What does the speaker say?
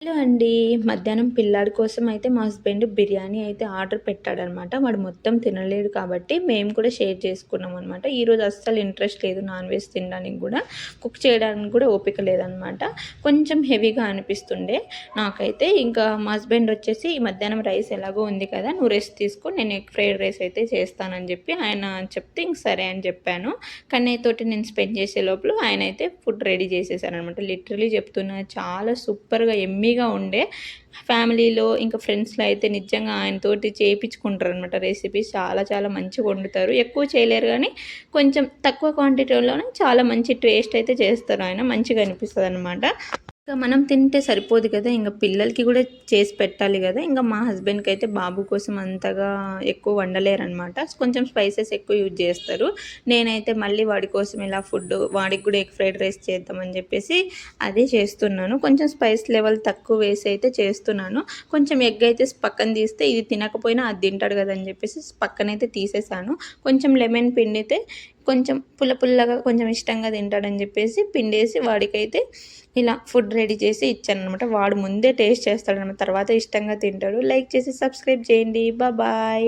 Hello అండి. మధ్యాహ్నం పిల్లాడి కోసం అయితే మా హస్బెండ్ బిర్యానీ అయితే ఆర్డర్ పెట్టాడనమాట. వాడు మొత్తం తినలేడు కాబట్టి మేము కూడా షేర్ చేసుకున్నామనమాట. ఈరోజు అస్సలు ఇంట్రెస్ట్ లేదు నాన్ వెజ్ తినడానికి గూడా. కుక్ చేయడానికి కూడా ఓపిక లేదనమాట. కొంచెం హెవీగా అనిపిస్తుండే నాకైతే. ఇంకా మా హస్బెండ్ వచ్చేసి "ఈ మధ్యాహ్నం రైస్ ఎలాగో ఉంది కదా! నువ్వు రెస్ట్ తీసుకో. నేను ఎగ్ ఫ్రైడ్ రైస్ అయితే చేస్తానని" చెప్పి ఆయన చెప్తే ఇంక సరే అని చెప్పాను. కన్నయ్యతోటి నేను స్పెండ్ చేసే లోపల ఆయనైతే ఫుడ్ రెడీ చేసేసారనమాట. లిటరల్లీ చెప్తున్నా చాలా సూపర్‌గా యమ్మీగా ఉండే. ఫ్యామిలీలో ఇంకా ఫ్రెండ్స్‌లో అయితే నిజంగా ఆయనతోటి చేపిచ్చుకుంటారనమాట రెసిపీస్. చాలా చాలా మంచిగా వండుతారు. ఎక్కువ చేయలేరు గానీ, కొంచెం తక్కువ క్వాంటిటీలోనే చాలా మంచి టేస్ట్ అయితే చేస్తారు ఆయన. మంచిగా అనిపిస్తదనమాట. ఇంకా మనం తింటే సరిపోదు కదా! ఇంక పిల్లలకి గూడా చేసి పెట్టాలి గదా! ఇంక మా హస్బెండ్‌కైతే బాబు కోసం అంతగా ఎక్కువ వండలేరనమాట. కొంచెం స్పైసెస్ ఎక్కువ యూజ్ జేస్తారు. నేనైతే మళ్ళీ వాడి కోసం ఇలా వాడికి గూడా ఎగ్ ఫ్రైడ్ రైస్ చేద్దామని జెప్పేసి అదే చేస్తున్నాను. కొంచెం స్పైస్ లెవెల్ తక్కువ వేసి అయితే చేస్తున్నాను. కొంచెం ఎగ్ అయితే పక్కన తీస్తే ఇది తినకపోయినా అది తింటాడు గదా! అని జెప్పేసి పక్కనైతే తీసేసాను. కొంచెం లెమన్ పిండితే కొంచెం పుల్లగా కొంచెం ఇష్టంగా తింటాడని జెప్పేసి పిండేసి వాడికైతే ఇలా ఫుడ్ రెడీ చేసి ఇచ్చాననమాట. వాడు ముందే టేస్ట్ చేస్తాడనమాట. తర్వాత ఇష్టంగా తింటాడు. లైక్ చేసి సబ్స్క్రైబ్ చేయండి. బాయ్.